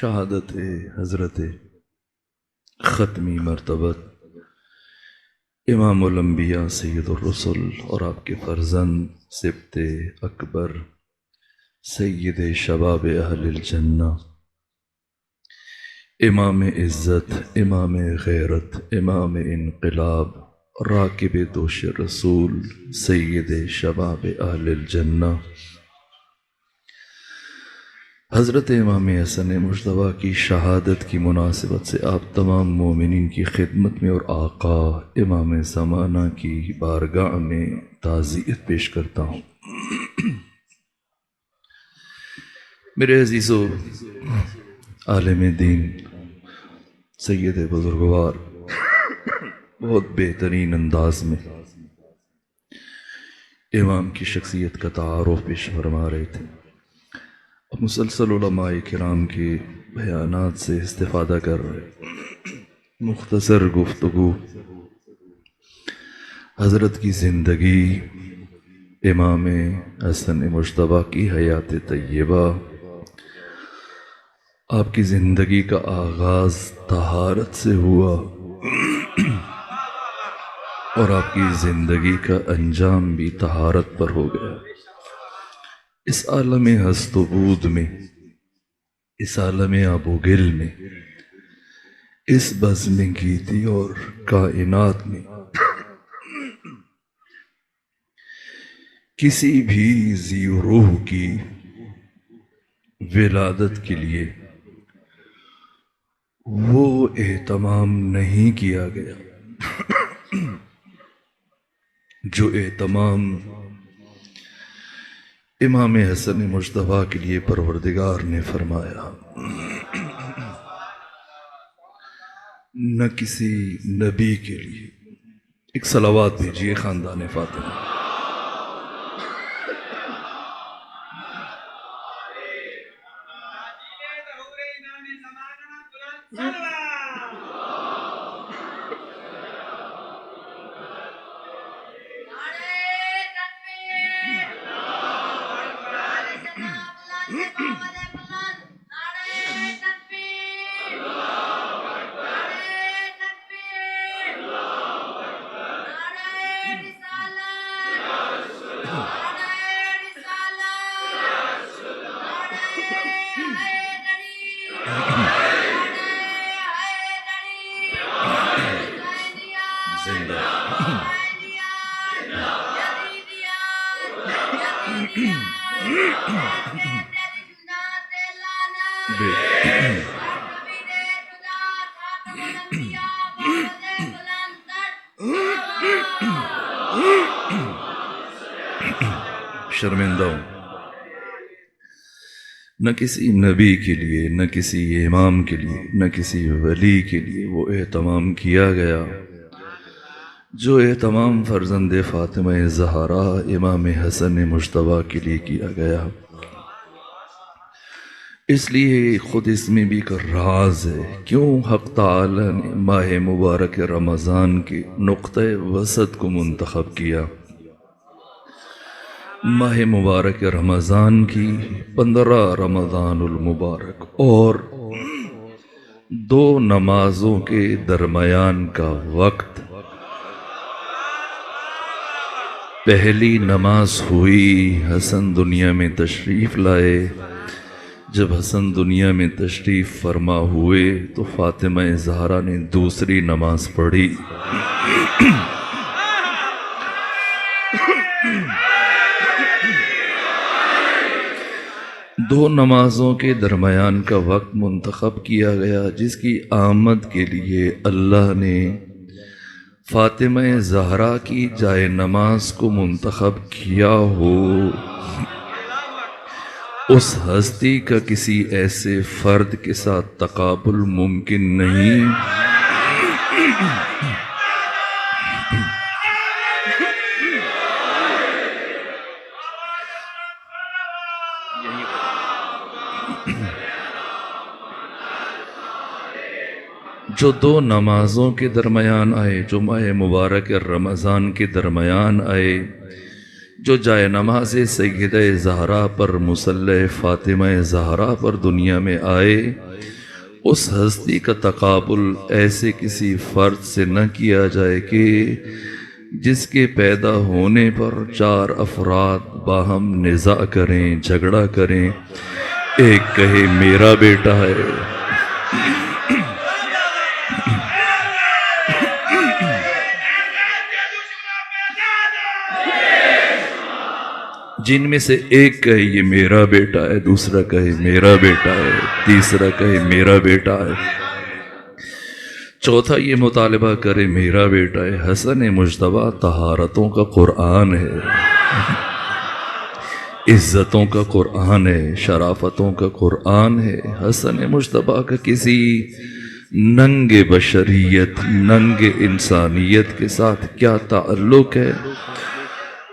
شہادت حضرت ختمی مرتبت امام الانبیاء سید الرسل اور آپ کے فرزند سبط اکبر سید شباب اہل الجنہ امام عزت امام غیرت امام انقلاب راکب دوش رسول سید شباب اہل الجنہ حضرت امام حسن مجتبیٰ کی شہادت کی مناسبت سے آپ تمام مومنین کی خدمت میں اور آقا امام زمانہ کی بارگاہ میں تعزیت پیش کرتا ہوں۔ میرے عزیزو، عالم دین سید بزرگوار بہت بہترین انداز میں امام کی شخصیت کا تعارف پیش فرما رہے تھے۔ مسلسل علماء کرام کے بیانات سے استفادہ کر رہے، مختصر گفتگو حضرت کی زندگی، امام حسن مجتبیٰ کی حیات طیبہ، آپ کی زندگی کا آغاز طہارت سے ہوا اور آپ کی زندگی کا انجام بھی طہارت پر ہو گیا۔ اس عالم ہست و بود میں، اس عالم آب و گل میں، اس بزم گیتی اور کائنات میں کسی بھی ذی روح کی ولادت کے لیے وہ اہتمام نہیں کیا گیا جو اہتمام امام حسن مجتبیٰ کے لیے پروردگار نے فرمایا۔ نہ کسی نبی کے لیے، ایک صلوات بھیجیے خاندان فاطمہ۔ شرمندہ ہوں، نہ کسی نبی کے لیے، نہ کسی امام کے لیے، نہ کسی ولی کے لیے وہ اہتمام کیا گیا جو اہتمام فرزند فاطمہ زہرا امام حسن مجتبیٰ کے لیے کیا گیا۔ اس لیے خود اس میں بھی ایک راز ہے، کیوں حق تعالی نے ماہ مبارک رمضان کے نقطہ وسط کو منتخب کیا۔ ماہ مبارک رمضان کی 15 رمضان المبارک اور 2 نمازوں کے درمیان کا وقت، پہلی نماز ہوئی، حسن دنیا میں تشریف لائے۔ جب حسن دنیا میں تشریف فرما ہوئے تو فاطمہ زہرا نے دوسری نماز پڑھی۔ دو نمازوں کے درمیان کا وقت منتخب کیا گیا، جس کی آمد کے لیے اللہ نے فاطمہ زہرا کی جائے نماز کو منتخب کیا ہو۔ اس ہستی کا کسی ایسے فرد کے ساتھ تقابل ممکن نہیں۔ جو 2 نمازوں کے درمیان آئے، جو ماہ مبارک رمضان کے درمیان آئے، جو جائے نماز سیدہ زہرا پر مصلی فاطمہ زہرا پر دنیا میں آئے، اس ہستی کا تقابل ایسے کسی فرد سے نہ کیا جائے کہ جس کے پیدا ہونے پر 4 افراد باہم نزاع کریں، جھگڑا کریں، ایک کہے میرا بیٹا ہے، جن میں سے ایک کہے یہ میرا بیٹا ہے، دوسرا کہے میرا بیٹا ہے، تیسرا کہے میرا بیٹا ہے، چوتھا یہ مطالبہ کرے میرا بیٹا ہے۔ حسن مجتبیٰ طہارتوں کا قرآن ہے، عزتوں کا قرآن ہے، شرافتوں کا قرآن ہے۔ حسن مجتبیٰ کا کسی ننگ بشریت، ننگ انسانیت کے ساتھ کیا تعلق ہے؟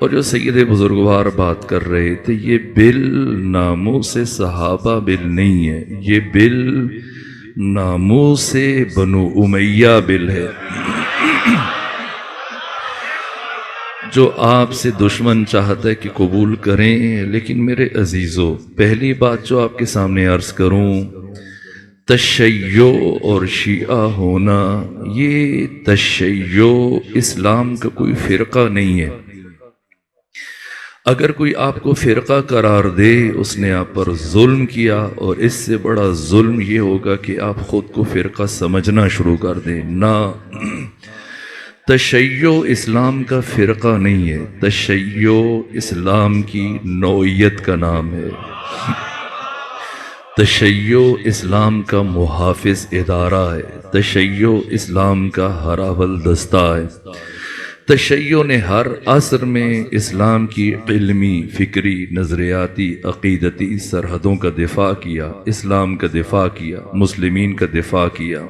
اور جو سید بزرگوار بات کر رہے تھے، یہ بل ناموس صحابہ بل نہیں ہے، یہ بل ناموس بنو امیہ بل ہے۔ جو آپ سے دشمن چاہتا ہے کہ قبول کریں، لیکن میرے عزیزو، پہلی بات جو آپ کے سامنے عرض کروں، تشیع اور شیعہ ہونا، یہ تشیع اسلام کا کوئی فرقہ نہیں ہے۔ اگر کوئی آپ کو فرقہ قرار دے، اس نے آپ پر ظلم کیا، اور اس سے بڑا ظلم یہ ہوگا کہ آپ خود کو فرقہ سمجھنا شروع کر دیں۔ نہ، تشیع اسلام کا فرقہ نہیں ہے، تشیع اسلام کی نوعیت کا نام ہے، تشیع اسلام کا محافظ ادارہ ہے، تشیع اسلام کا ہراول دستہ ہے۔ تشیع نے ہر عصر میں اسلام کی علمی، فکری، نظریاتی، عقیدتی سرحدوں کا دفاع کیا، اسلام کا دفاع کیا، مسلمین کا دفاع کیا۔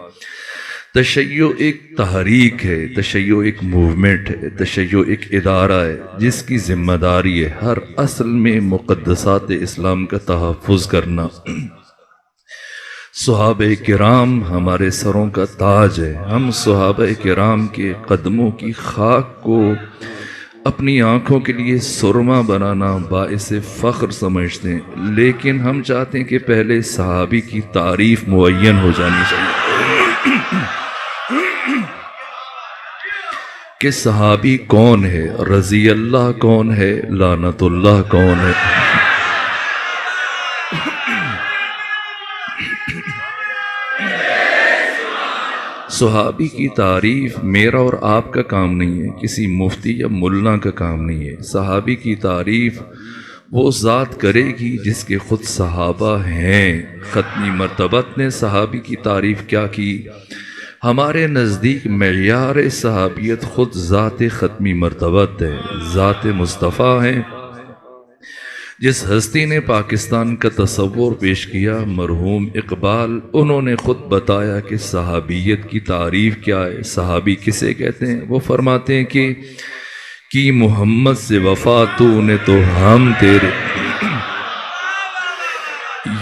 تشیع ایک تحریک ہے، تشیع ایک موومنٹ ہے، تشیع ایک ادارہ ہے جس کی ذمہ داری ہے ہر عصر میں مقدسات اسلام کا تحفظ کرنا۔ صحابہ کرام ہمارے سروں کا تاج ہے، ہم صحابہ کرام کے قدموں کی خاک کو اپنی آنکھوں کے لیے سرما بنانا باعث فخر سمجھتے ہیں، لیکن ہم چاہتے ہیں کہ پہلے صحابی کی تعریف معین ہو جانی چاہیے کہ صحابی کون ہے، رضی اللہ کون ہے، لعنت اللہ کون ہے۔ صحابی کی تعریف میرا اور آپ کا کام نہیں ہے، کسی مفتی یا ملا کا کام نہیں ہے۔ صحابی کی تعریف وہ ذات کرے گی جس کے خود صحابہ ہیں۔ ختمی مرتبت نے صحابی کی تعریف کیا کی؟ ہمارے نزدیک معیار صحابیت خود ذات ختمی مرتبت ہے، ذات مصطفیٰ ہے۔ جس ہستی نے پاکستان کا تصور پیش کیا، مرحوم اقبال، انہوں نے خود بتایا کہ صحابیت کی تعریف کیا ہے، صحابی کسے کہتے ہیں۔ وہ فرماتے ہیں کہ کی محمد سے وفا تو نے تو ہم تیرے،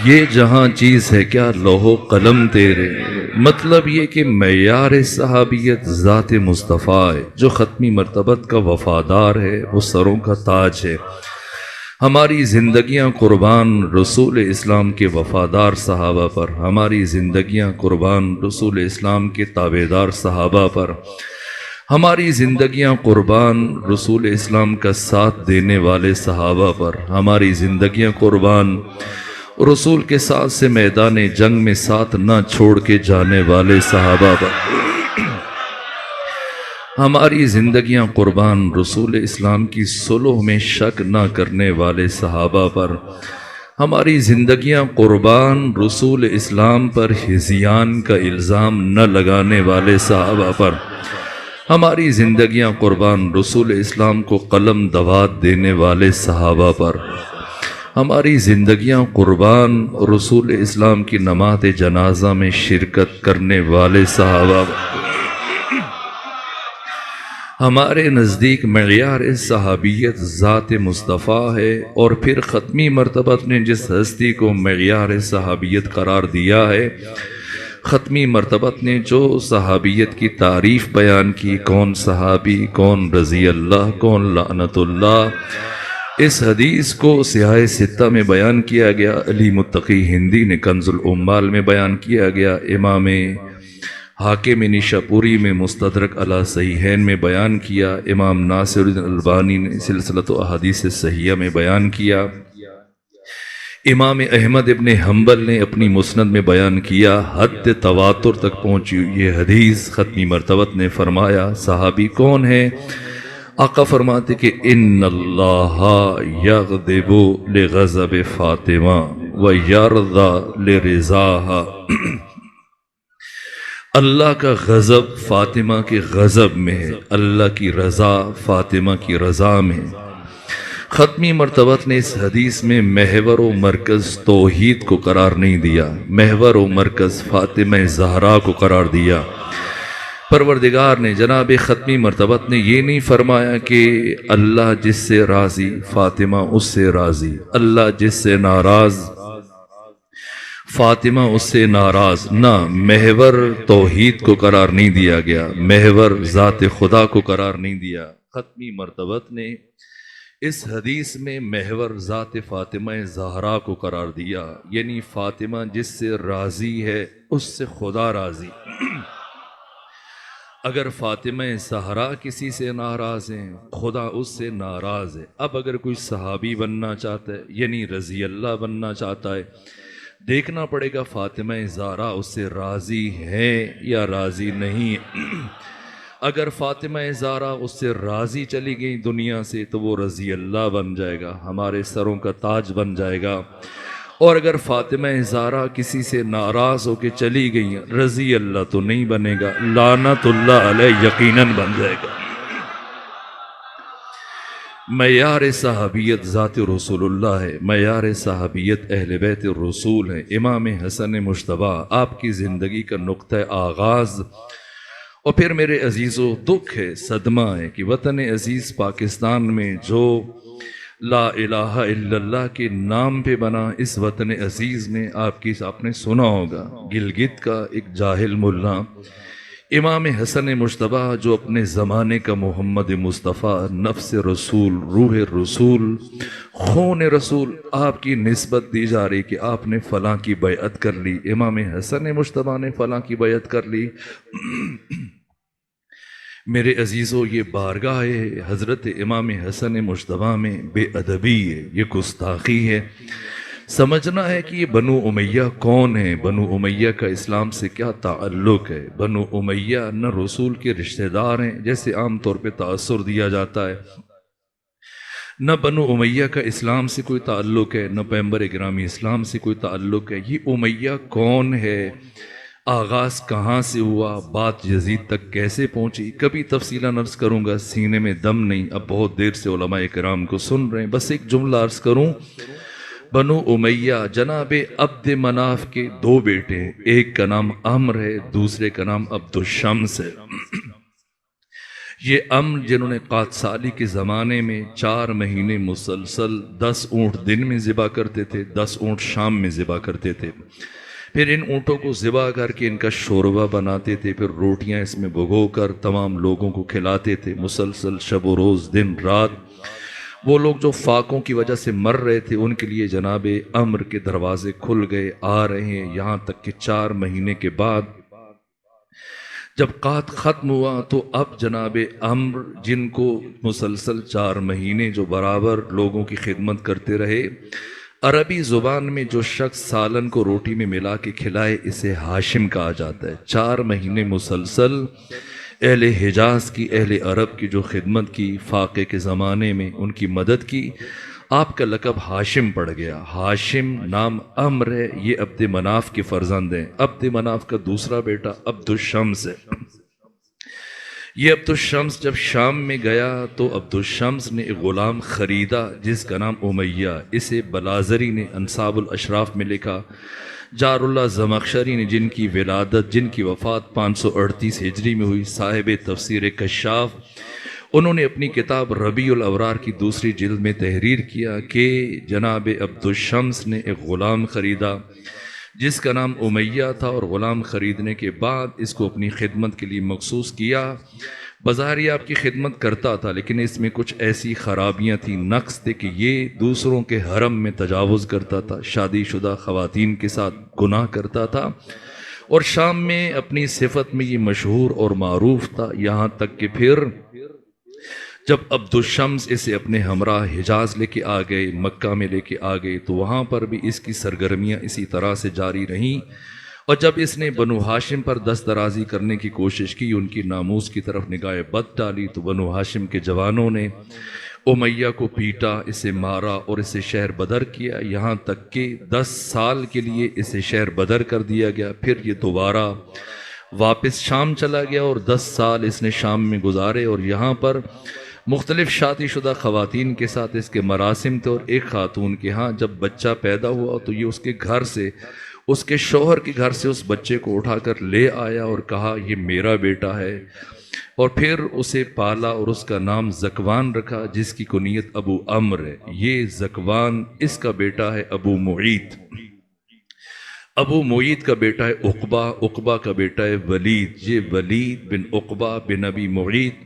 یہ جہاں چیز ہے کیا لوح و قلم تیرے۔ مطلب یہ کہ معیار صحابیت ذات مصطفیٰ ہے، جو ختمی مرتبت کا وفادار ہے، وہ سروں کا تاج ہے۔ ہماری زندگیاں قربان رسول اسلام کے وفادار صحابہ پر، ہماری زندگیاں قربان رسول اسلام کے تابعدار صحابہ پر، ہماری زندگیاں قربان رسول اسلام کا ساتھ دینے والے صحابہ پر، ہماری زندگیاں قربان رسول کے ساتھ سے میدان جنگ میں ساتھ نہ چھوڑ کے جانے والے صحابہ پر، ہماری زندگیاں قربان رسول اسلام کی صلح میں شک نہ کرنے والے صحابہ پر، ہماری زندگیاں قربان رسول اسلام پر ہذیان کا الزام نہ لگانے والے صحابہ پر، ہماری زندگیاں قربان رسول اسلام کو قلم دوات دینے والے صحابہ پر، ہماری زندگیاں قربان رسول اسلام کی نماز جنازہ میں شرکت کرنے والے صحابہ پر۔ ہمارے نزدیک معیار صحابیت ذات مصطفیٰ ہے، اور پھر ختمی مرتبت نے جس ہستی کو معیار صحابیت قرار دیا ہے، ختمی مرتبت نے جو صحابیت کی تعریف بیان کی، کون صحابی، کون رضی اللہ، کون لعنت اللہ، اس حدیث کو سیاہ ستہ میں بیان کیا گیا، علی متقی ہندی نے کنز العمال میں بیان کیا گیا، امام حاکم نیشاپوری میں مستدرک علی صحیحین میں بیان کیا، امام ناصر الدین البانی نے سلسلۃ احادیث صحیحہ میں بیان کیا، امام احمد ابن حنبل نے اپنی مسند میں بیان کیا، حد تواتر تک پہنچی یہ حدیث ختمی مرتبت نے فرمایا۔ صحابی کون ہے؟ آقا فرماتے کہ ان اللہ یغضب لغضب فاطمہ ویرضی لرضاہا، اللہ کا غضب فاطمہ کے غضب میں ہے، اللہ کی رضا فاطمہ کی رضا میں ہے۔ ختمی مرتبت نے اس حدیث میں محور و مرکز توحید کو قرار نہیں دیا، محور و مرکز فاطمہ زہرا کو قرار دیا۔ پروردگار نے جناب ختمی مرتبت نے یہ نہیں فرمایا کہ اللہ جس سے راضی فاطمہ اس سے راضی، اللہ جس سے ناراض فاطمہ اس سے ناراض، نہ، محور توحید کو قرار نہیں دیا گیا، محور ذات خدا کو قرار نہیں دیا۔ ختمی مرتبت نے اس حدیث میں محور ذات فاطمہ زہرا کو قرار دیا، یعنی فاطمہ جس سے راضی ہے اس سے خدا راضی۔ اگر فاطمہ زہرا کسی سے ناراض ہیں، خدا اس سے ناراض ہے۔ اب اگر کوئی صحابی بننا چاہتا ہے، یعنی رضی اللہ بننا چاہتا ہے، دیکھنا پڑے گا فاطمہ زہرا اس سے راضی ہے یا راضی نہیں۔ اگر فاطمہ زہرا اس سے راضی چلی گئی دنیا سے تو وہ رضی اللہ بن جائے گا، ہمارے سروں کا تاج بن جائے گا۔ اور اگر فاطمہ زہرا کسی سے ناراض ہو کے چلی گئی، رضی اللہ تو نہیں بنے گا، لعنت اللہ علیہ یقیناً بن جائے گا۔ معیار صحابیت ذات رسول اللہ ہے، معیار صحابیت اہل بیت الرسول ہے۔ امام حسن مجتبیٰ آپ کی زندگی کا نقطہ آغاز، اور پھر میرے عزیزو دکھ ہے، صدمہ ہے کہ وطن عزیز پاکستان میں جو لا الہ الا اللہ کے نام پہ بنا، اس وطن عزیز میں آپ نے سنا ہوگا گلگت کا ایک جاہل ملا امام حسن مجتبیٰ، جو اپنے زمانے کا محمد مصطفیٰ، نفس رسول، روح رسول، خون رسول، آپ کی نسبت دی جا رہی کہ آپ نے فلاں کی بیعت کر لی، امام حسن مجتبیٰ نے فلاں کی بیعت کر لی۔ میرے عزیزو، یہ بارگاہ حضرت امام حسن مجتبیٰ میں بے ادبی ہے، یہ گستاخی ہے۔ سمجھنا ہے کہ یہ بنو امیہ کون ہے، بنو امیہ کا اسلام سے کیا تعلق ہے۔ بنو امیہ نہ رسول کے رشتہ دار ہیں جیسے عام طور پہ تاثر دیا جاتا ہے، نہ بنو امیہ کا اسلام سے کوئی تعلق ہے، نہ پیغمبر گرامی اسلام سے کوئی تعلق ہے۔ یہ امیہ کون ہے، آغاز کہاں سے ہوا، بات یزید تک کیسے پہنچی، کبھی تفصیلاً عرض کروں گا، سینے میں دم نہیں، اب بہت دیر سے علماء کرام کو سن رہے ہیں، بس ایک جملہ عرض کروں۔ بنو امیہ جناب عبد مناف کے دو بیٹے ہیں، ایک کا نام عمرو ہے، دوسرے کا نام عبد الشمس ہے۔ یہ عمرو جنہوں نے قادسالی کے زمانے میں 4 مہینے مسلسل 10 اونٹ دن میں ذبح کرتے تھے، 10 اونٹ شام میں ذبح کرتے تھے، پھر ان اونٹوں کو ذبح کر کے ان کا شوربہ بناتے تھے، پھر روٹیاں اس میں بھگو کر تمام لوگوں کو کھلاتے تھے، مسلسل شب و روز دن رات۔ وہ لوگ جو فاقوں کی وجہ سے مر رہے تھے ان کے لیے جناب عمرو کے دروازے کھل گئے، آ رہے ہیں، یہاں تک کہ 4 مہینے کے بعد جب قحط ختم ہوا تو اب جناب عمرو جن کو مسلسل 4 مہینے جو برابر لوگوں کی خدمت کرتے رہے، عربی زبان میں جو شخص سالن کو روٹی میں ملا کے کھلائے اسے ہاشم کہا جاتا ہے۔ 4 مہینے مسلسل اہل حجاز کی، اہل عرب کی جو خدمت کی، فاقے کے زمانے میں ان کی مدد کی، آپ کا لقب ہاشم پڑ گیا۔ ہاشم نام عمرو ہے، یہ عبد مناف کے فرزند ہیں۔ عبد مناف کا دوسرا بیٹا عبد الشمس ہے۔ یہ عبد الشمس جب شام میں گیا تو عبد الشمس نے ایک غلام خریدا جس کا نام امیہ، اسے بلازری نے انصاب الاشراف میں لکھا۔ جار اللہ زمخشری نے، جن کی ولادت، جن کی وفات 538 ہجری میں ہوئی، صاحب تفسیر کشاف، انہوں نے اپنی کتاب ربیع الابرار کی دوسری جلد میں تحریر کیا کہ جناب عبد الشمس نے ایک غلام خریدا جس کا نام امیہ تھا، اور غلام خریدنے کے بعد اس کو اپنی خدمت کے لیے مخصوص کیا۔ بظاہر یہ آپ کی خدمت کرتا تھا، لیکن اس میں کچھ ایسی خرابیاں تھیں، نقص تھے کہ یہ دوسروں کے حرم میں تجاوز کرتا تھا، شادی شدہ خواتین کے ساتھ گناہ کرتا تھا، اور شام میں اپنی صفت میں یہ مشہور اور معروف تھا، یہاں تک کہ پھر جب عبد الشمس اسے اپنے ہمراہ حجاز لے کے آ گئے، مکہ میں لے کے آ گئے، تو وہاں پر بھی اس کی سرگرمیاں اسی طرح سے جاری رہیں، اور جب اس نے بنو ہاشم پر دست درازی کرنے کی کوشش کی، ان کی ناموس کی طرف نگاہ بد ڈالی، تو بنو ہاشم کے جوانوں نے امیہ کو پیٹا، اسے مارا اور اسے شہر بدر کیا، یہاں تک کہ 10 سال کے لیے اسے شہر بدر کر دیا گیا۔ پھر یہ دوبارہ واپس شام چلا گیا اور 10 سال اس نے شام میں گزارے، اور یہاں پر مختلف شادی شدہ خواتین کے ساتھ اس کے مراسم تھے، اور ایک خاتون کے ہاں جب بچہ پیدا ہوا تو یہ اس کے گھر سے، اس کے شوہر کے گھر سے اس بچے کو اٹھا کر لے آیا اور کہا یہ میرا بیٹا ہے، اور پھر اسے پالا اور اس کا نام زکوان رکھا، جس کی کنیت ابو عمرو ہے۔ یہ زکوان اس کا بیٹا ہے ابو معیط، ابو معیط کا بیٹا ہے عقبہ، عقبہ کا بیٹا ہے ولید، یہ ولید بن عقبہ بن ابی معیط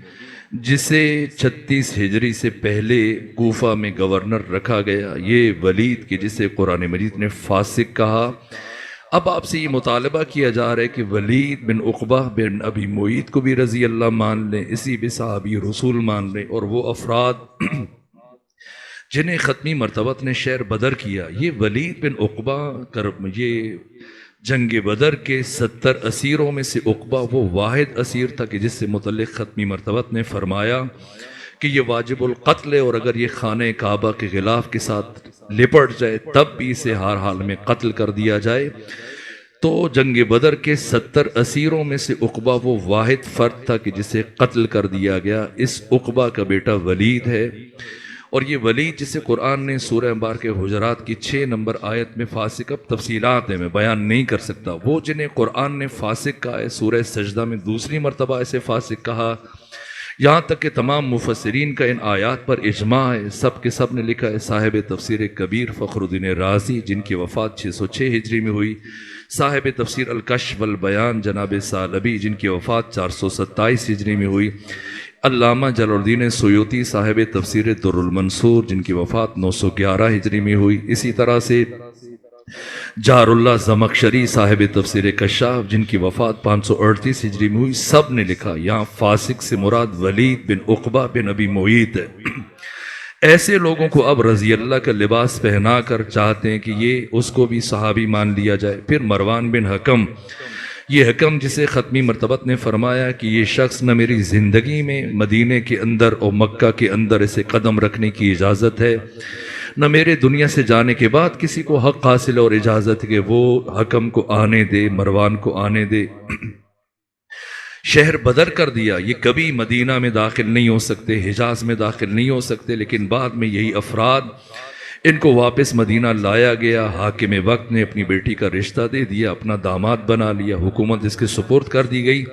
جسے 36 ہجری سے پہلے کوفہ میں گورنر رکھا گیا، یہ ولید کی جسے قرآن مجید نے فاسق کہا۔ اب آپ سے یہ مطالبہ کیا جا رہا ہے کہ ولید بن عقبہ بن ابی معیط کو بھی رضی اللہ مان لیں، اسی بھی صحابی رسول مان لیں، اور وہ افراد جنہیں ختمی مرتبت نے شہر بدر کیا۔ یہ ولید بن عقبہ یہ جنگ بدر کے 70 اسیروں میں سے عقبہ وہ واحد اسیر تھا کہ جس سے متعلق ختمی مرتبت نے فرمایا کہ یہ واجب القتل ہے، اور اگر یہ خانہ کعبہ کے غلاف کے ساتھ لپٹ جائے تب بھی اسے ہر حال میں قتل کر دیا جائے۔ تو جنگ بدر کے 70 اسیروں میں سے عقبہ وہ واحد فرد تھا کہ جسے قتل کر دیا گیا۔ اس عقبہ کا بیٹا ولید ہے، اور یہ ولید جسے قرآن نے سورہ انبار کے حجرات کی 6 نمبر آیت میں فاسق، اب تفصیلات ہیں میں بیان نہیں کر سکتا، وہ جنہیں قرآن نے فاسق کہا ہے، سورہ سجدہ میں دوسری مرتبہ اسے فاسق کہا، یہاں تک کہ تمام مفسرین کا ان آیات پر اجماع ہے، سب کے سب نے لکھا ہے۔ صاحب تفسیر کبیر فخر الدین رازی جن کی وفات 606 ہجری میں ہوئی، صاحب تفسیر الکشف والبیان جناب ثعلبی جن کی وفات 427 ہجری میں ہوئی، علامہ جلال الدین سیوطی صاحب تفسیر در المنصور جن کی وفات 911 ہجری میں ہوئی، اسی طرح سے جار اللہ زمخشری صاحب تفسیر کشاف جن کی وفات 538 ہجری میں ہوئی، سب نے لکھا یہاں فاسق سے مراد ولید بن عقبہ بن ابی معیط ہے۔ ایسے لوگوں کو اب رضی اللہ کا لباس پہنا کر چاہتے ہیں کہ یہ اس کو بھی صحابی مان لیا جائے۔ پھر مروان بن حکم، یہ حکم جسے ختمی مرتبت نے فرمایا کہ یہ شخص نہ میری زندگی میں مدینے کے اندر اور مکہ کے اندر اسے قدم رکھنے کی اجازت ہے، نہ میرے دنیا سے جانے کے بعد کسی کو حق حاصل اور اجازت ہے کہ وہ حکم کو آنے دے، مروان کو آنے دے۔ شہر بدر کر دیا، یہ کبھی مدینہ میں داخل نہیں ہو سکتے، حجاز میں داخل نہیں ہو سکتے، لیکن بعد میں یہی افراد ان کو واپس مدینہ لایا گیا۔ حاکم وقت نے اپنی بیٹی کا رشتہ دے دیا، اپنا داماد بنا لیا، حکومت اس کے سپرد کر دی گئی،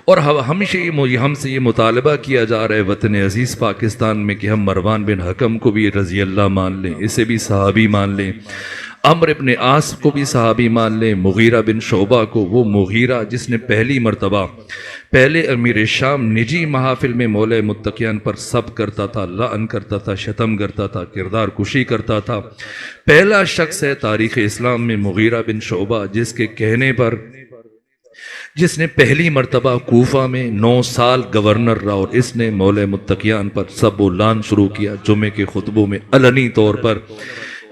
اور ہمیشہ ہم سے یہ مطالبہ کیا جا رہا ہے وطن عزیز پاکستان میں کہ ہم مروان بن حکم کو بھی رضی اللہ مان لیں، اسے بھی صحابی مان لیں، عمرو ابن عاص کو بھی صحابی مان لیں، مغیرہ بن شعبہ کو، وہ مغیرہ جس نے پہلی مرتبہ پہلے امیر شام نجی محافل میں مولا متقیان پر سب کرتا تھا، لعن کرتا تھا، شتم کرتا تھا، کردار کشی کرتا تھا، پہلا شخص ہے تاریخ اسلام میں مغیرہ بن شعبہ جس کے کہنے پر جس نے پہلی مرتبہ کوفہ میں 9 سال گورنر رہا، اور اس نے مولا متقیان پر سب و لعن شروع کیا جمعے کے خطبوں میں علنی طور پر۔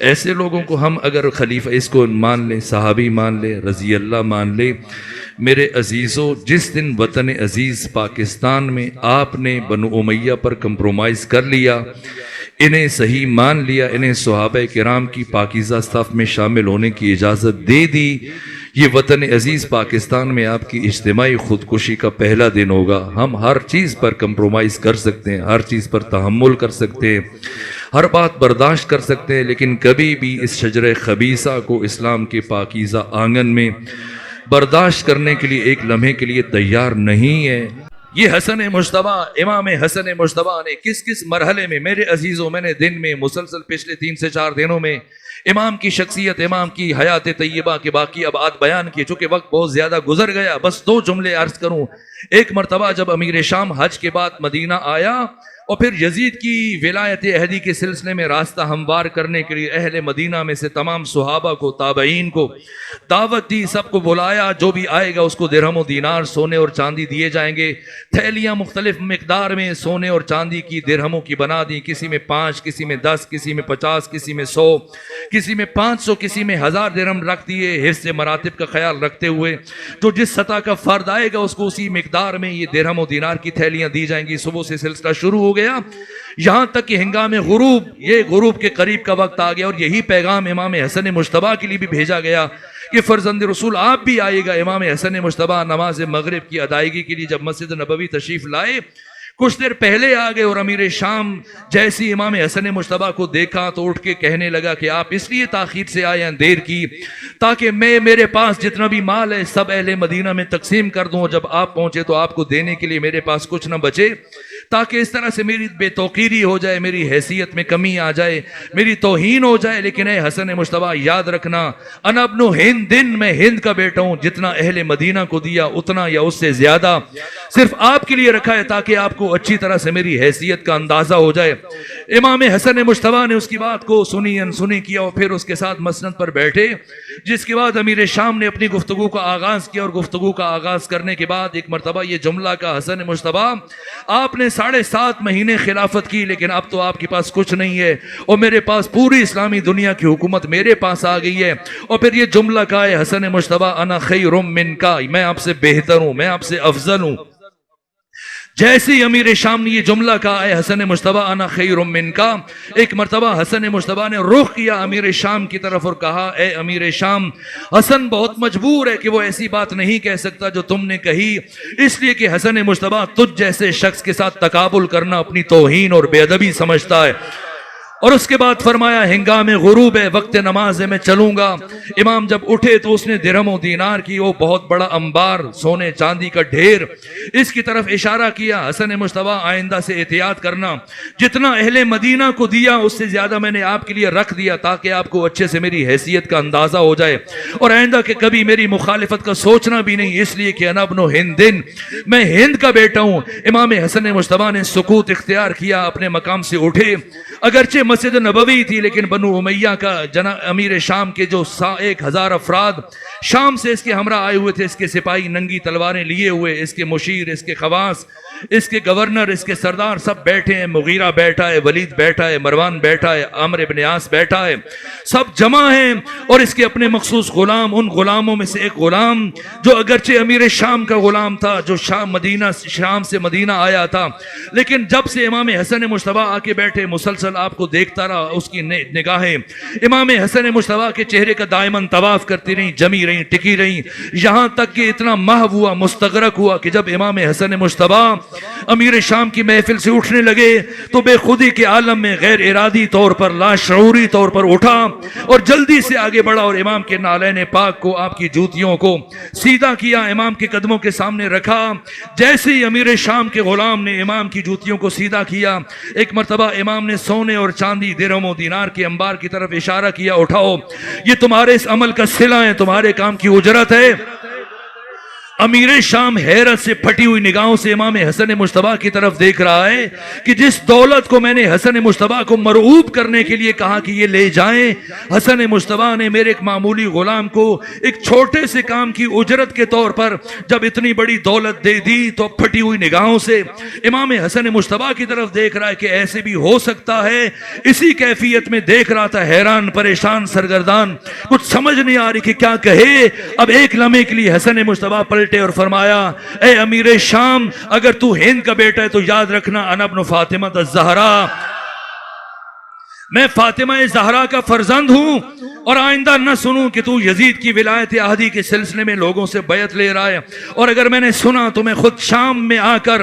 ایسے لوگوں کو ہم اگر خلیفہ اس کو مان لیں، صحابی مان لیں، رضی اللہ مان لیں، میرے عزیزوں جس دن وطن عزیز پاکستان میں آپ نے بنو امیہ پر کمپرومائز کر لیا، انہیں صحیح مان لیا، انہیں صحابہ کرام کی پاکیزہ صف میں شامل ہونے کی اجازت دے دی، یہ وطن عزیز پاکستان میں آپ کی اجتماعی خودکشی کا پہلا دن ہوگا۔ ہم ہر چیز پر کمپرومائز کر سکتے ہیں، ہر چیز پر تحمل کر سکتے ہیں، ہر بات برداشت کر سکتے ہیں، لیکن کبھی بھی اس شجرہ خبیثہ کو اسلام کے پاکیزہ آنگن میں برداشت کرنے کے لیے ایک لمحے کے لیے تیار نہیں ہے۔ یہ حسن مجتبیٰ امام حسن مجتبیٰ نے کس کس مرحلے میں میرے عزیزوں میں نے دن میں مسلسل پچھلے 3 سے 4 دنوں میں امام کی شخصیت امام کی حیات طیبہ کے باقی ابعاد بیان کیے. چونکہ وقت بہت زیادہ گزر گیا بس 2 جملے عرض کروں. ایک مرتبہ جب امیر شام حج کے بعد مدینہ آیا اور پھر یزید کی ولایت عہدی کے سلسلے میں راستہ ہموار کرنے کے لیے اہل مدینہ میں سے تمام صحابہ کو تابعین کو دعوت دی, سب کو بلایا, جو بھی آئے گا اس کو درہم و دینار سونے اور چاندی دیے جائیں گے. تھیلیاں مختلف مقدار میں سونے اور چاندی کی درہموں کی بنا دی, کسی میں 5, کسی میں 10, کسی میں 50, کسی میں 100, کسی میں 500, کسی میں 1000 درہم رکھ دیے. حفظ مراتب کا خیال رکھتے ہوئے جو جس سطح کا فرد آئے گا اس کو اسی مقدار میں یہ درہم و دینار کی تھیلیاں دی جائیں گی. صبح سے سلسلہ شروع ہو گیا یہاں تک کہ ہنگام غروب, یہ غروب کے قریب کا وقت آ گیا اور یہی پیغام امام حسن مجتبیٰ کے لیے بھی بھیجا گیا کہ فرزند رسول آپ بھی آئیے گا. امام حسن مجتبیٰ نماز مغرب کی ادائیگی کے لیے جب مسجد نبوی تشریف لائے کچھ دیر پہلے آ گئے اور امیر شام جیسی امام حسن مجتبیٰ کو دیکھا تو اٹھ کے کہنے لگا کہ آپ اس لیے تاخیر سے آئے ہیں, دیر کی, تاکہ میں میرے پاس جتنا بھی مال ہے سب اہل مدینہ میں تقسیم کر دوں. جب آپ پہنچے تو آپ کو دینے کے لیے میرے پاس کچھ نہ بچے, تاکہ اس طرح سے میری بے توقیری ہو جائے, میری حیثیت میں کمی آ جائے, میری توہین ہو جائے. لیکن اے حسن مجتبیٰ یاد رکھنا, انا ابن ہند, میں ہند کا بیٹا ہوں, جتنا اہل مدینہ کو دیا اتنا یا اس سے زیادہ صرف آپ کے لیے رکھا ہے تاکہ آپ کو اچھی طرح سے میری حیثیت کا اندازہ ہو جائے. امام حسن مجتبیٰ نے اس کی بات کو سنی انسنی کیا اور پھر اس کے ساتھ مسند پر بیٹھے, جس کے بعد امیر شام نے اپنی گفتگو کا آغاز کیا. اور گفتگو کا آغاز کرنے کے بعد ایک مرتبہ یہ جملہ کا, حسن مجتبیٰ آپ نے 7.5 مہینے خلافت کی لیکن اب تو آپ کے پاس کچھ نہیں ہے اور میرے پاس پوری اسلامی دنیا کی حکومت میرے پاس آ گئی ہے. اور پھر یہ جملہ کا ہے حسن مجتبیٰ انا خیر منکا, میں آپ سے بہتر ہوں, میں آپ سے افضل ہوں. جیسے ہی امیر شام نے یہ جملہ کہا اے حسن مجتبیٰ انا خیر منکا, ایک مرتبہ حسن مجتبیٰ نے رخ کیا امیر شام کی طرف اور کہا اے امیر شام, حسن بہت مجبور ہے کہ وہ ایسی بات نہیں کہہ سکتا جو تم نے کہی, اس لیے کہ حسن مجتبیٰ تجھ جیسے شخص کے ساتھ تقابل کرنا اپنی توہین اور بے ادبی سمجھتا ہے. اور اس کے بعد فرمایا ہنگام غروب ہے, وقت نماز ہے, میں چلوں گا. امام جب اٹھے تو اس نے درہم و دینار کی وہ بہت بڑا انبار, سونے چاندی کا ڈھیر, اس کی طرف اشارہ کیا. حسن مجتبیٰ آئندہ سے احتیاط کرنا, جتنا اہل مدینہ کو دیا اس سے زیادہ میں نے آپ کے لیے رکھ دیا تاکہ آپ کو اچھے سے میری حیثیت کا اندازہ ہو جائے, اور آئندہ کہ کبھی میری مخالفت کا سوچنا بھی نہیں, اس لیے کہ انا ابن ہندن, میں ہند کا بیٹا ہوں. امام حسن مجتبیٰ نے سکوت اختیار کیا, اپنے مقام سے اٹھے. اگرچہ مسجد نبوی تھی لیکن بنو امیہ کا امیر شام کے جو 1000 افراد شام سے اس کے ہمراہ آئے ہوئے تھے, اس کے سپاہی ننگی تلواریں لیے ہوئے, اس کے مشیر, اس کے خواص, اس کے گورنر, اس کے سردار سب بیٹھے ہیں. مغیرہ بیٹھا ہے, ولید بیٹھا ہے, مروان بیٹھا ہے, عمرو بن عاص بیٹھا ہے, سب جمع ہیں. اور اس کے اپنے مخصوص غلام, ان غلاموں میں سے ایک غلام جو اگرچہ امیر شام کا غلام تھا, جو شام سے مدینہ آیا تھا, لیکن جب سے امام حسن مجتبیٰ آ کے بیٹھے مسلسل آپ کو دیکھتا رہا. اس کی نگاہیں امام حسن مجتبیٰ کے چہرے کا دائماً طواف کرتی رہیں, جمی رہیں, ٹکی رہیں, یہاں تک کہ اتنا محو ہوا, مستغرق ہوا کہ جب امام حسن مجتبیٰ امیر شام کی محفل سے اٹھنے لگے تو بے خودی کے عالم میں غیر ارادی طور پر, لاشعوری طور پر اٹھا اور جلدی سے آگے بڑھا اور امام کے نالین پاک کو, آپ کی جوتیوں کو سیدھا کیا, امام کے قدموں کے سامنے رکھا. جیسے ہی امیر شام کے غلام نے امام کی جوتیوں کو سیدھا کیا, ایک مرتبہ امام نے سونے اور چاندی, درہم و دینار کے انبار کی طرف اشارہ کیا, اٹھاؤ, یہ تمہارے اس عمل کا صلہ ہے, تمہارے کام کی اجرت ہے. امیر شام حیرت سے پھٹی ہوئی نگاہوں سے امام حسن مجتبیٰ کی طرف دیکھ رہا ہے کہ جس دولت کو میں نے حسن مجتبیٰ کو مرعوب کرنے کے لیے کہا کہ یہ لے جائیں, حسن مجتبیٰ نے میرے ایک معمولی غلام کو ایک چھوٹے سے کام کی اجرت کے طور پر جب اتنی بڑی دولت دے دی تو پھٹی ہوئی نگاہوں سے امام حسن مجتبیٰ کی طرف دیکھ رہا ہے کہ ایسے بھی ہو سکتا ہے. اسی کیفیت میں دیکھ رہا تھا, حیران, پریشان, سرگردان, کچھ سمجھ نہیں آ رہی کہ کیا کہے. اب ایک لمحے کے لیے حسن مجتبیٰ اور فرمایا اے امیر شام, اگر تو ہند کا بیٹا ہے تو یاد رکھنا انا ابن فاطمہ الزہرا, میں فاطمہ زہرا کا فرزند ہوں, اور آئندہ نہ سنوں کہ تو یزید کی ولایت عہدی کے سلسلے میں لوگوں سے بیعت لے رہا ہے. اور اگر میں نے سنا تو میں خود شام میں آ کر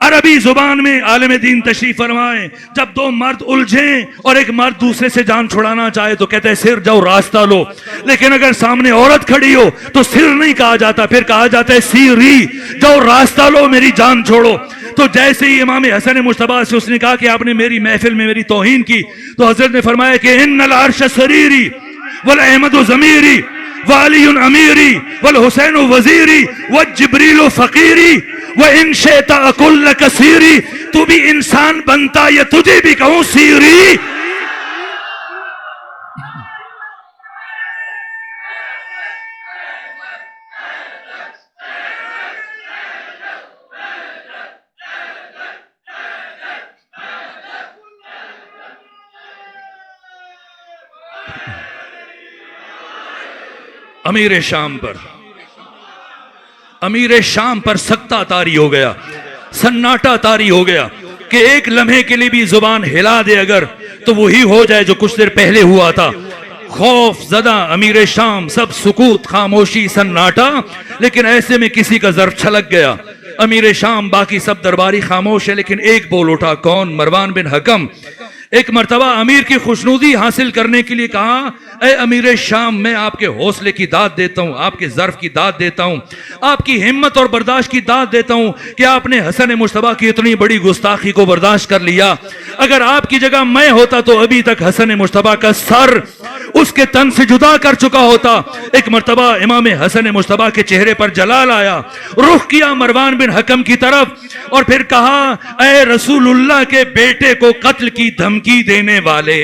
عربی زبان میں عالم دین تشریف فرمائیں، جب دو مرد الجھیں اور ایک مرد دوسرے سے جان چھڑانا چاہے تو کہتے ہیں سر جاؤ راستہ لو، لیکن اگر سامنے عورت کھڑی ہو تو سر نہیں کہا جاتا، پھر کہا جاتا ہے سیری، جاؤ راستہ لو میری جان چھوڑو۔ تو جیسے ہی امام حسن مجتبیٰ سے اس نے کہا کہ آپ نے میری محفل میں میری توہین کی، تو حضرت نے فرمایا کہ ان العرش سریری والاحمد ضمیری وعلی امیری والحسین وزیری والجبریل فقیری وان شئت اقل کثیری، تو بھی انسان بنتا یا تجھے بھی کہوں سیری۔ امیر شام پر سکتہ طاری ہو گیا، سناٹا طاری ہو گیا کہ ایک لمحے کے لیے بھی زبان ہلا دے اگر تو وہی ہو جائے جو کچھ دیر پہلے ہوا تھا۔ خوف زدہ امیر شام، سب سکوت، خاموشی، سناٹا، لیکن ایسے میں کسی کا ظرف چھلک گیا۔ امیر شام، باقی سب درباری خاموش ہے، لیکن ایک بول اٹھا، کون؟ مروان بن حکم۔ ایک مرتبہ امیر کی خوشنودی حاصل کرنے کے لیے کہا، اے امیر شام، میں آپ کے حوصلے کی داد دیتا ہوں، آپ کے ظرف کی داد دیتا ہوں، آپ کی ہمت اور برداشت کی داد دیتا ہوں کہ آپ نے حسن مجتبیٰ کی اتنی بڑی گستاخی کو برداشت کر لیا۔ اگر آپ کی جگہ میں ہوتا تو ابھی تک حسن مجتبیٰ کا سر اس کے تن سے جدا کر چکا ہوتا۔ ایک مرتبہ امام حسن مجتبیٰ کے چہرے پر جلال آیا، رخ کیا مروان بن حکم کی طرف اور پھر کہا، اے رسول اللہ کے بیٹے کو قتل کی دھمکی دینے والے،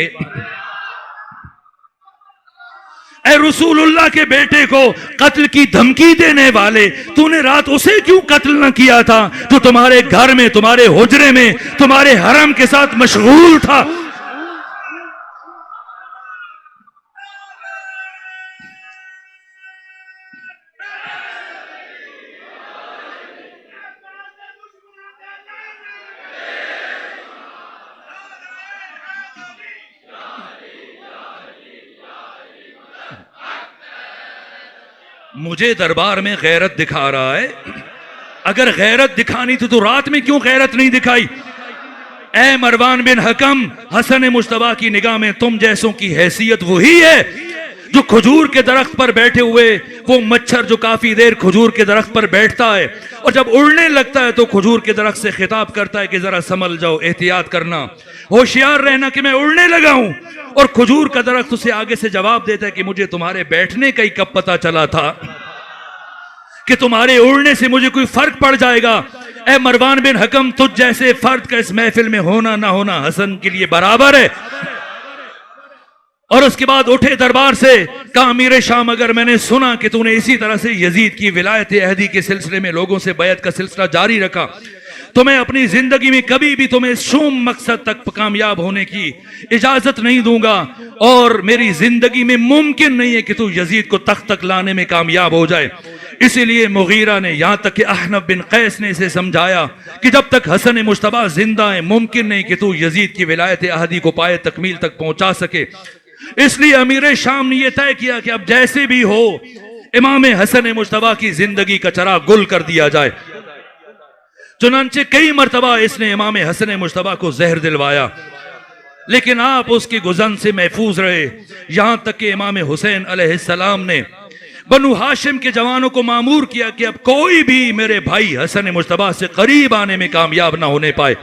اے رسول اللہ کے بیٹے کو قتل کی دھمکی دینے والے، تو نے رات اسے کیوں قتل نہ کیا تھا جو تمہارے گھر میں، تمہارے حجرے میں، تمہارے حرم کے ساتھ مشغول تھا؟ مجھے دربار میں غیرت دکھا رہا ہے، اگر غیرت دکھانی تھی تو رات میں کیوں غیرت نہیں دکھائی؟ اے مروان بن حکم، حسن مجتبیٰ کی نگاہ میں تم جیسوں کی حیثیت وہی ہے جو کھجور کے درخت پر بیٹھے ہوئے وہ مچھر جو کافی دیر کھجور کے درخت پر بیٹھتا ہے اور جب اڑنے لگتا ہے تو کھجور کے درخت سے خطاب کرتا ہے کہ ذرا سنبھل جاؤ، احتیاط کرنا، ہوشیار رہنا کہ میں اڑنے لگا ہوں، اور کھجور کا درخت اسے آگے سے جواب دیتا ہے کہ مجھے تمہارے بیٹھنے کا ہی کب پتا چلا تھا کہ تمہارے اڑنے سے مجھے کوئی فرق پڑ جائے گا۔ اے مروان بن حکم، تجھ جیسے فرد کا اس محفل میں ہونا نہ ہونا حسن کے لیے برابر ہے۔ اور اس کے بعد اٹھے دربار سے، کہا امیر شام، اگر میں نے سنا کہ تو نے اسی طرح سے یزید کی ولایت عہدی کے سلسلے میں لوگوں سے بیعت کا سلسلہ جاری رکھا تو میں اپنی زندگی میں کبھی بھی تمہیں شوم مقصد تک کامیاب ہونے کی اجازت نہیں دوں گا، اور میری زندگی میں ممکن نہیں ہے کہ تو یزید کو تخت تک لانے میں کامیاب ہو جائے۔ اسی لیے مغیرہ نے، یہاں تک کہ احنف بن قیس نے اسے سمجھایا کہ جب تک حسن مجتبیٰ زندہ ہے ممکن نہیں کہ تو یزید کی ولایت عہدی کو پائے تکمیل تک پہنچا سکے۔ اس لیے امیر شام نے یہ طے کیا کہ اب جیسے بھی ہو امام حسن مجتبیٰ کی زندگی کا چراغ گل کر دیا جائے۔ چنانچہ کئی مرتبہ اس نے امام حسن مجتبیٰ کو زہر دلوایا، لیکن آپ اس کی گزن سے محفوظ رہے، یہاں تک کہ امام حسین علیہ السلام نے بنو ہاشم کے جوانوں کو مامور کیا کہ اب کوئی بھی میرے بھائی حسن مجتبیٰ سے قریب آنے میں کامیاب نہ ہونے پائے،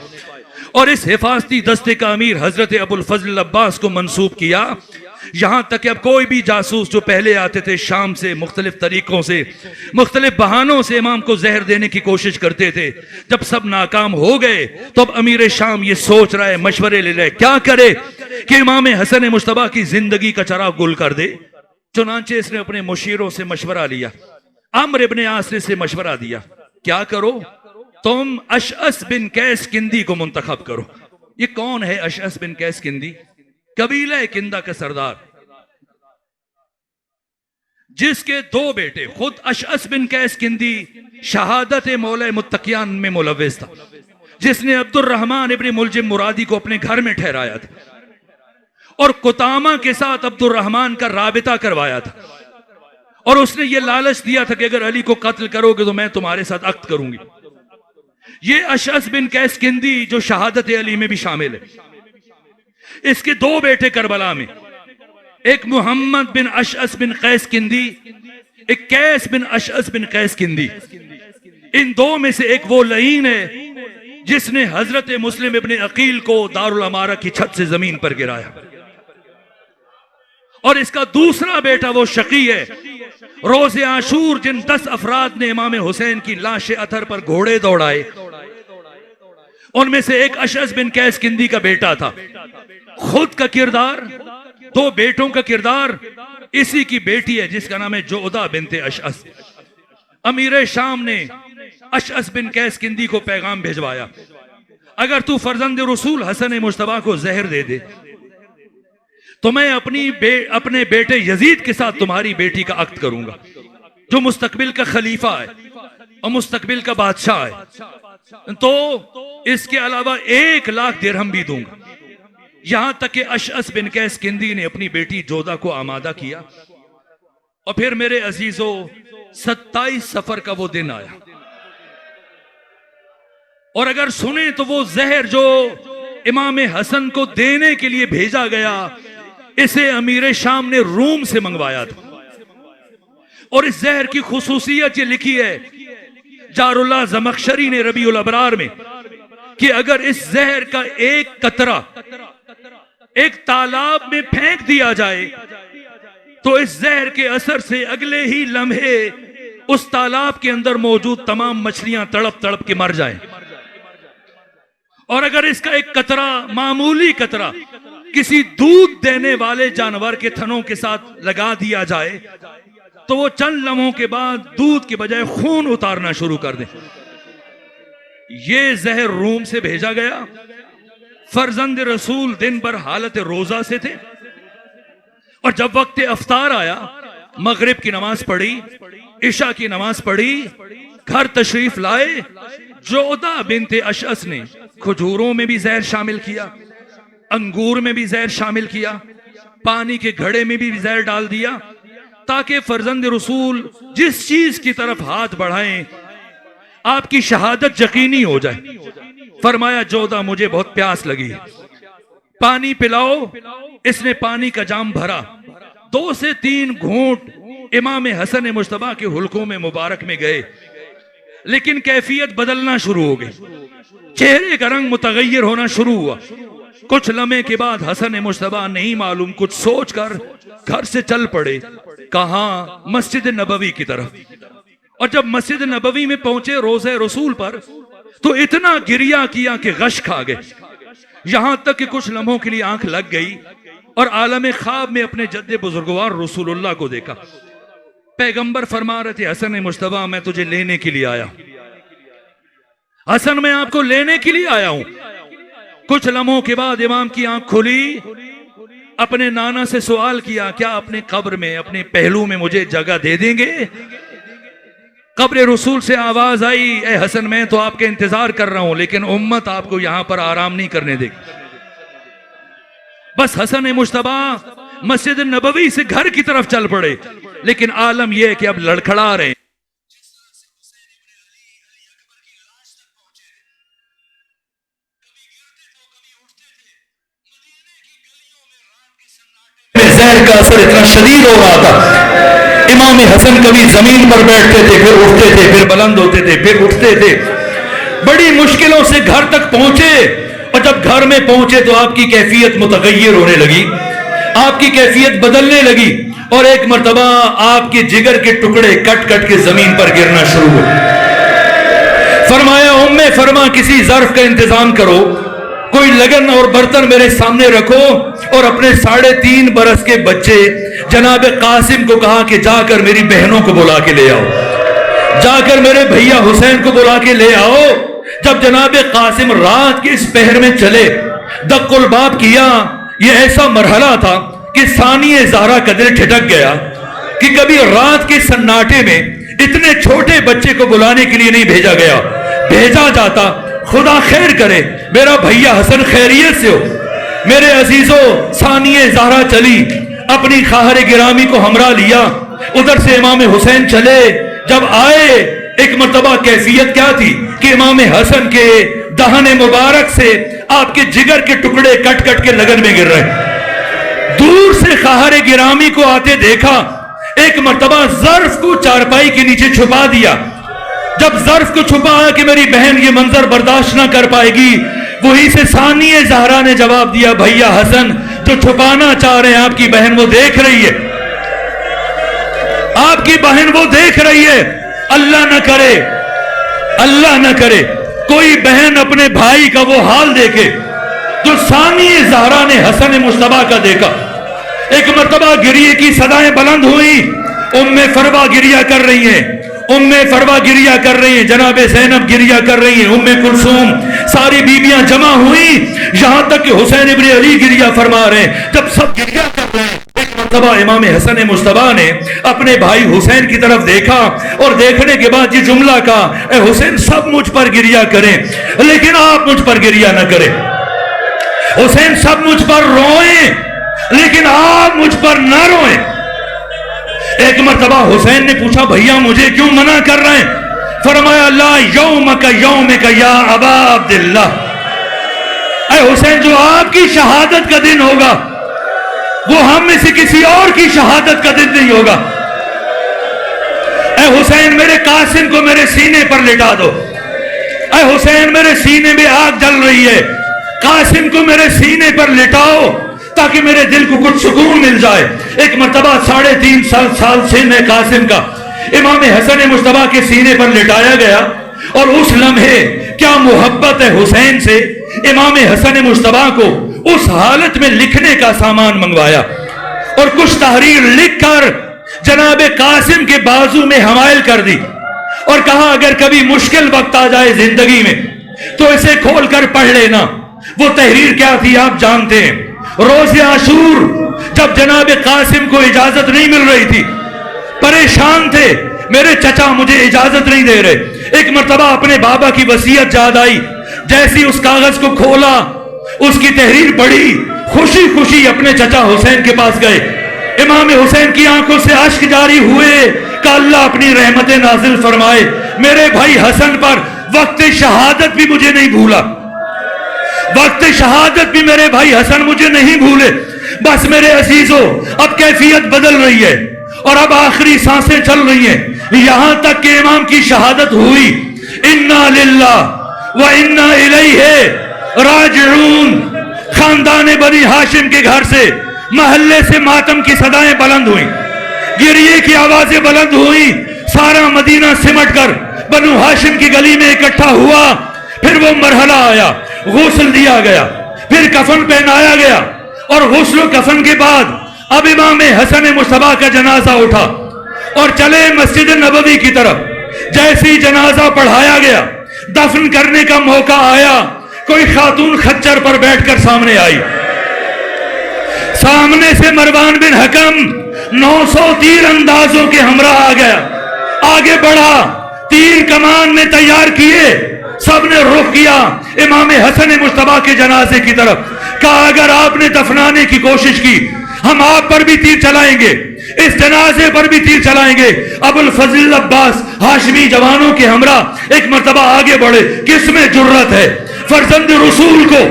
اور اس حفاظتی دستے کا امیر حضرت ابو الفضل عباس کو منسوب کیا، یہاں تک کہ اب کوئی بھی جاسوس جو پہلے آتے تھے شام سے مختلف طریقوں سے، مختلف بہانوں سے امام کو زہر دینے کی کوشش کرتے تھے، جب سب ناکام ہو گئے تو اب امیر شام یہ سوچ رہا ہے، مشورے لے رہے کیا کرے کہ امام حسن مجتبیٰ کی زندگی کا چراغ گل کر دے۔ چنانچہ اس نے اپنے مشیروں سے مشورہ لیا، عمرو ابن عاص سے مشورہ دیا، کیا کرو تم اشعث بن قیس کندی کو منتخب کرو۔ یہ کون ہے اشعث بن قیس کندی؟ قبیلہ کندہ کا سردار، جس کے دو بیٹے، خود اشعث بن قیس کندی شہادت مولا متقیان میں ملوث تھا، جس نے عبد الرحمن ابن ملجم مرادی کو اپنے گھر میں ٹھہرایا تھا اور قطامہ کے ساتھ عبد الرحمن کا رابطہ کروایا تھا، اور اس نے یہ لالچ دیا تھا کہ اگر علی کو قتل کرو گے تو میں تمہارے ساتھ عقد کروں گی۔ یہ اشعث بن قیس کندی جو شہادت علی میں بھی شامل ہے، اس کے دو بیٹے کربلا میں، ایک محمد بن اشعث بن قیس کندی، ایک قیس بن اشعث بن قیس کندی۔ ان دو میں سے ایک وہ لعین ہے جس نے حضرت مسلم ابن عقیل کو دارالامارہ کی چھت سے زمین پر گرایا، اور اس کا دوسرا بیٹا وہ شقی ہے۔ روز عاشور جن 10 افراد نے امام حسین کی لاش اطہر پر گھوڑے دوڑائے، ان میں سے ایک اشعث بن قیس کندی کا بیٹا تھا۔ خود کا کردار، دو بیٹوں کا کردار اسی کی بیٹی ہے جس کا نام ہے جعدہ بنت اشعث۔ امیر شام نے اشعث بن قیس کندی کو پیغام بھیجوایا، اگر تو فرزند رسول حسن مجتبیٰ کو زہر دے دے تو میں اپنے بیٹے یزید کے ساتھ تمہاری بیٹی کا عقد کروں گا، جو مستقبل کا خلیفہ ہے اور مستقبل کا بادشاہ ہے، تو اس کے علاوہ 1,00,000 درہم بھی دوں گا۔ یہاں تک کہ اشعث بن قیس کندی نے اپنی بیٹی جودہ کو آمادہ کیا، اور پھر میرے عزیزو 27 صفر کا وہ دن آیا، اور اگر سنیں تو وہ زہر جو امام حسن کو دینے کے لیے بھیجا گیا، اسے امیر شام نے روم سے منگوایا تھا، اور اس زہر کی خصوصیت یہ لکھی ہے جار اللہ زمخشری نے ربیع الابرار میں کہ اگر اس زہر کا ایک قطرہ ایک تالاب میں پھینک دیا جائے تو اس زہر کے اثر سے اگلے ہی لمحے اس تالاب کے اندر موجود تمام مچھلیاں تڑپ تڑپ کے مر جائیں، اور اگر اس کا ایک قطرہ، معمولی قطرہ، کسی دودھ دینے والے جانور کے تھنوں کے ساتھ لگا دیا جائے تو وہ چند لمحوں کے بعد دودھ کے بجائے خون اتارنا شروع کر دیں۔ یہ زہر روم سے بھیجا گیا۔ فرزند رسول دن بھر حالت روزہ سے تھے، اور جب وقت افطار آیا، مغرب کی نماز پڑھی، عشاء کی نماز پڑھی، گھر تشریف لائے، جعدہ بنت اشعث نے کھجوروں میں بھی زہر شامل کیا، انگور میں بھی زہر شامل کیا، پانی کے گھڑے میں بھی زہر ڈال دیا، تاکہ فرزند رسول جس چیز کی طرف ہاتھ بڑھائیں آپ کی شہادت یقینی ہو جائے۔ فرمایا جعدہ مجھے بہت پیاس لگی ہے، پانی پلاؤ۔ اس نے پانی کا جام بھرا، 2 سے 3 گھونٹ امام حسن مجتبیٰ کے حلقوں میں مبارک میں گئے، لیکن کیفیت بدلنا شروع ہو گئی، چہرے کا رنگ متغیر ہونا شروع ہوا۔ کچھ لمحے کے بعد حسن مجتبیٰ نہیں معلوم کچھ سوچ کر گھر سے چل پڑے، کہاں؟ مسجد نبوی کی طرف۔ اور جب مسجد نبوی میں پہنچے روضہ رسول پر تو اتنا گریہ کیا کہ غش کھا گئے، یہاں تک کہ کچھ لمحوں کے لیے آنکھ لگ گئی اور عالم خواب میں اپنے جد بزرگوار رسول اللہ کو دیکھا۔ پیغمبر فرما رہے تھے حسن مجتبیٰ میں تجھے لینے کے لیے آیا، حسن میں آپ کو لینے کے لیے آیا ہوں۔ کچھ لمحوں کے بعد امام کی آنکھ کھلی، اپنے نانا سے سوال کیا کیا اپنے قبر میں، اپنے پہلو میں مجھے جگہ دے دیں گے؟ قبر رسول سے آواز آئی، اے حسن میں تو آپ کے انتظار کر رہا ہوں، لیکن امت آپ کو یہاں پر آرام نہیں کرنے دے گی۔ بس حسن مجتبیٰ مسجد نبوی سے گھر کی طرف چل پڑے، لیکن عالم یہ کہ اب لڑکھڑا رہے ہیں۔ زہر کا اثر اتنا شدید ہو رہا تھا، امام حسن کبھی زمین پر بیٹھتے تھے، پھر اٹھتے تھے، پھر بلند ہوتے تھے، پھر اٹھتے تھے، بڑی مشکلوں سے گھر تک پہنچے، اور جب گھر میں پہنچے تو آپ کی کیفیت متغیر ہونے لگی، آپ کی کیفیت بدلنے لگی، اور ایک مرتبہ آپ کے جگر کے ٹکڑے کٹ کٹ کے زمین پر گرنا شروع ہوئے۔ فرمایا فرما کسی ظرف کا انتظام کرو، کوئی لگن اور برتن میرے سامنے رکھو، اور اپنے 3.5 برس کے بچے جناب قاسم کو کہا کہ جا کر میری بہنوں کو بلا کے لے آؤ، جا کر میرے بھیا حسین کو بلا کے لے آؤ۔ جب جناب قاسم رات کے اس پہر میں چلے، دق الباب کیا، یہ ایسا مرحلہ تھا کہ ثانی زہرا کا دل ٹھٹک گیا کہ کبھی رات کے سناٹے میں اتنے چھوٹے بچے کو بلانے کے لیے نہیں بھیجا گیا، بھیجا جاتا خدا خیر کرے میرا بھیا حسن خیریت سے ہو۔ میرے عزیزوں، ثانی زہرا چلی، اپنی خواہر گرامی کو ہمراہ لیا، ادھر سے امام حسین چلے، جب آئے ایک مرتبہ کیفیت کیا تھی کہ امام حسن کے دہن مبارک سے آپ کے جگر کے ٹکڑے کٹ کٹ کے لگن میں گر رہے. دور سے خواہر گرامی کو آتے دیکھا. ایک مرتبہ ظرف کو چارپائی کے نیچے چھپا دیا. جب ظرف کو چھپایا کہ میری بہن یہ منظر برداشت نہ کر پائے گی, وہی سے ثانیہ زہرا نے جواب دیا, بھیا حسن جو چھپانا چاہ رہے ہیں آپ کی بہن وہ دیکھ رہی ہے, آپ کی بہن وہ دیکھ رہی ہے. اللہ نہ کرے کوئی بہن اپنے بھائی کا وہ حال دیکھے جو ثانیہ زہرا نے حسن مصطفیٰ کا دیکھا. ایک مرتبہ گریے کی صدائیں بلند ہوئی. ام فروہ گریہ کر رہی ہیں, جناب زینب گریہ کر رہی ہیں, ام کلثوم, ساری بیویاں جمع ہوئی, یہاں تک کہ حسین ابن علی گریہ فرما رہے ہیں. جب سب گریہ کر رہے ہیں, ایک مرتبہ امام حسن مصطفیٰ نے اپنے بھائی حسین کی طرف دیکھا اور دیکھنے کے بعد یہ جملہ کہا, اے حسین سب مجھ پر گریہ کریں لیکن آپ مجھ پر گریہ نہ کریں. حسین سب مجھ پر روئیں لیکن آپ مجھ پر نہ روئیں. ایک مرتبہ حسین نے پوچھا, بھیا مجھے کیوں منع کر رہے ہیں؟ فرمایا, لا یومک یومک یا ابا عبداللہ, اے حسین جو آپ کی شہادت کا دن ہوگا وہ ہم میں سے کسی اور کی شہادت کا دن نہیں ہوگا. اے حسین میرے قاسم کو میرے سینے پر لٹا دو. اے حسین میرے سینے میں آگ جل رہی ہے, قاسم کو میرے سینے پر لٹاؤ تاکہ میرے دل کو کچھ سکون مل جائے. ایک مرتبہ 3.5 سال سے میں قاسم کا امام حسن مصطفیٰ کے سینے پر لٹایا گیا, اور اس لمحے کیا محبت ہے حسین سے, امام حسن مصطفیٰ کو اس حالت میں لکھنے کا سامان منگوایا اور کچھ تحریر لکھ کر جناب قاسم کے بازو میں حمائل کر دی اور کہا, اگر کبھی مشکل وقت آ جائے زندگی میں تو اسے کھول کر پڑھ لینا. وہ تحریر کیا تھی آپ جانتے ہیں. روز عاشور جب جناب قاسم کو اجازت نہیں مل رہی تھی, پریشان تھے, میرے چچا مجھے اجازت نہیں دے رہے. ایک مرتبہ اپنے بابا کی وصیت یاد آئی, جیسی اس کاغذ کو کھولا, اس کی تحریر پڑھی, خوشی خوشی اپنے چچا حسین کے پاس گئے. امام حسین کی آنکھوں سے اشک جاری ہوئے کہ اللہ اپنی رحمت نازل فرمائے, میرے بھائی حسن پر وقت شہادت بھی مجھے نہیں بھولا, وقت شہادت بھی میرے بھائی حسن مجھے نہیں بھولے. بس میرے عزیزو اب کیفیت بدل رہی ہے اور اب آخری سانسیں چل رہی ہیں, یہاں تک کہ امام کی شہادت ہوئی. انا للہ و انا الیہ راجعون. خاندان بنی ہاشم کے گھر سے, محلے سے ماتم کی صدائیں بلند ہوئیں, گریے کی آوازیں بلند ہوئیں. سارا مدینہ سمٹ کر بنو ہاشم کی گلی میں اکٹھا ہوا. پھر وہ مرحلہ آیا, غسل دیا گیا, پھر کفن پہنایا گیا, اور غسل و کفن کے بعد اب امام حسن مصطفیٰ کا جنازہ اٹھا اور چلے مسجد نبوی کی طرف. جیسی جنازہ پڑھایا گیا, دفن کرنے کا موقع آیا, کوئی خاتون خچر پر بیٹھ کر سامنے آئی. سامنے سے مروان بن حکم 900 تیر اندازوں کے ہمراہ آ گیا, آگے بڑھا, تیر کمان میں تیار کیے, سب نے رخ کیا امام حسن مصطفیٰ کے جنازے کی طرف. کہا, اگر آپ نے دفنانے کی کوشش کی ہم آپ پر بھی تیر چلائیں گے, اس جنازے پر بھی تیر چلائیں گے. ابو الفضل عباس ہاشمی جوانوں کے ہمراہ ایک مرتبہ آگے بڑھے. کس میں جرت ہے فرزند رسول کو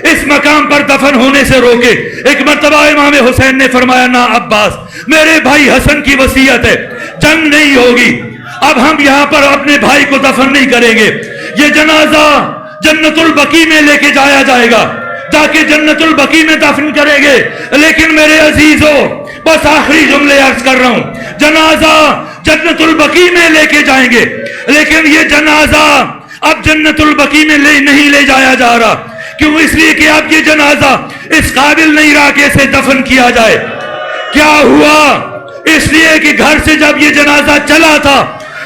اس مقام پر دفن ہونے سے روکے؟ ایک مرتبہ امام حسین نے فرمایا, نا عباس, میرے بھائی حسن کی وصیت ہے, جنگ نہیں ہوگی, اب ہم یہاں پر اپنے بھائی کو دفن نہیں کریں گے, یہ جنازہ جنت البقیع میں لے کے جایا جائے گا, تاکہ جنت البقیع میں دفن کریں گے. لیکن میرے عزیزو بس آخری جملے عرض کر رہا ہوں, جنازہ جنت البقیع میں لے کے جائیں گے, لیکن یہ جنازہ اب جنت البقیع میں نہیں لے جایا جا رہا. کیوں؟ اس لیے کہ اب یہ جنازہ اس قابل نہیں رہا کہ اسے دفن کیا جائے. کیا ہوا؟ اس لیے کہ گھر سے جب یہ جنازہ چلا تھا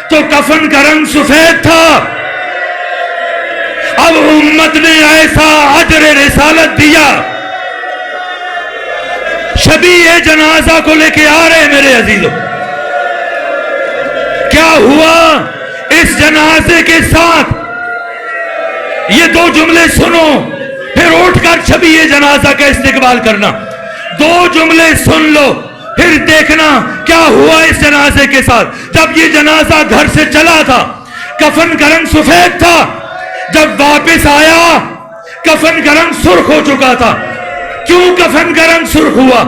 تو کفن کا رنگ سفید تھا. اب امت نے ایسا اجر رسالت دیا, شبیہ جنازہ کو لے کے آ رہے. میرے عزیزو کیا ہوا اس جنازے کے ساتھ؟ یہ 2 جملے سنو, پھر اٹھ کر شبیہ جنازہ کا استقبال کرنا. 2 جملے سن لو, پھر دیکھنا کیا ہوا اس جنازے کے ساتھ. جب یہ جنازہ گھر سے چلا تھا, کفن کا رنگ سفید تھا، جب واپس آیا کفن کا رنگ سرخ ہو چکا تھا۔ کیوں کفن کا رنگ سرخ ہوا؟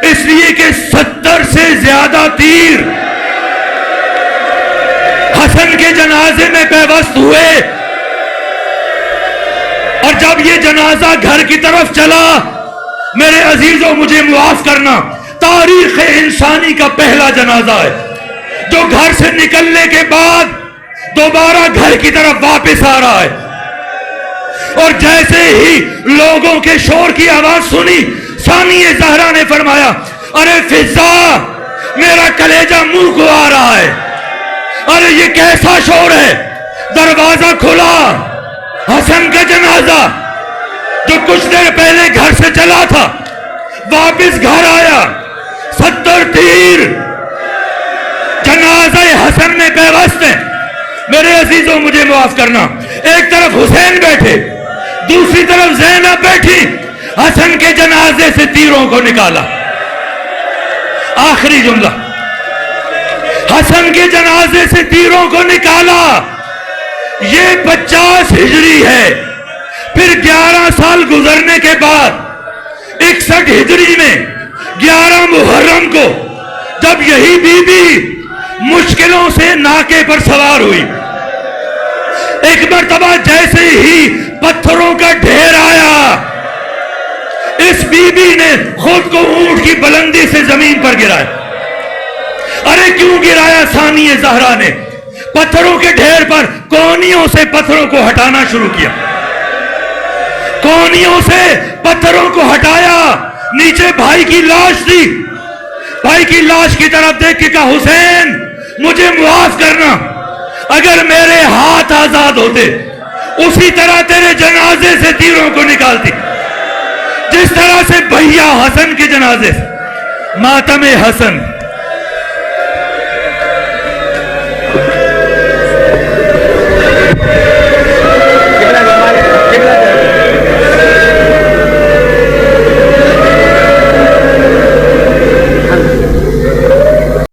اس لیے کہ 70 سے زیادہ تیر حسن کے جنازے میں پیوست ہوئے، اور جب یہ جنازہ گھر کی طرف چلا، میرے عزیزوں مجھے معاف کرنا، تاریخ انسانی کا پہلا جنازہ ہے جو گھر سے نکلنے کے بعد دوبارہ گھر کی طرف واپس آ رہا ہے۔ اور جیسے ہی لوگوں کے شور کی آواز سنی، ثانیہ زہرا نے فرمایا، ارے فضا، میرا کلیجہ منہ کو آ رہا ہے، ارے یہ کیسا شور ہے؟ دروازہ کھلا، حسن کا جنازہ جو کچھ دیر پہلے گھر سے چلا تھا واپس گھر آیا، 70 تیر جنازہ حسن میں پیوست ہیں۔ میرے عزیزوں مجھے معاف کرنا، ایک طرف حسین بیٹھے، دوسری طرف زینب بیٹھی، حسن کے جنازے سے تیروں کو نکالا۔ آخری جملہ، حسن کے جنازے سے تیروں کو نکالا۔ یہ 50 ہجری ہے، پھر 11 سال گزرنے کے بعد 61 ہجری میں 11 محرم کو جب یہی بی بی مشکلوں سے ناکے پر سوار ہوئی، ایک مرتبہ جیسے ہی پتھروں کا ڈھیر آیا، اس بی بی نے خود کو اونٹ کی بلندی سے زمین پر گرایا۔ ارے کیوں گرایا؟ ثانیہ زہرا نے پتھروں کے ڈھیر پر کونیوں سے پتھروں کو ہٹانا شروع کیا، کونیوں سے پتھروں کو ہٹایا۔ نیچے بھائی کی لاش تھی، بھائی کی لاش کی طرف دیکھ کے کہا، حسین مجھے معاف کرنا، اگر میرے ہاتھ آزاد ہوتے اسی طرح تیرے جنازے سے تیروں کو نکالتی، جس طرح سے بھیا حسن کے جنازے سے۔ ماتم حسن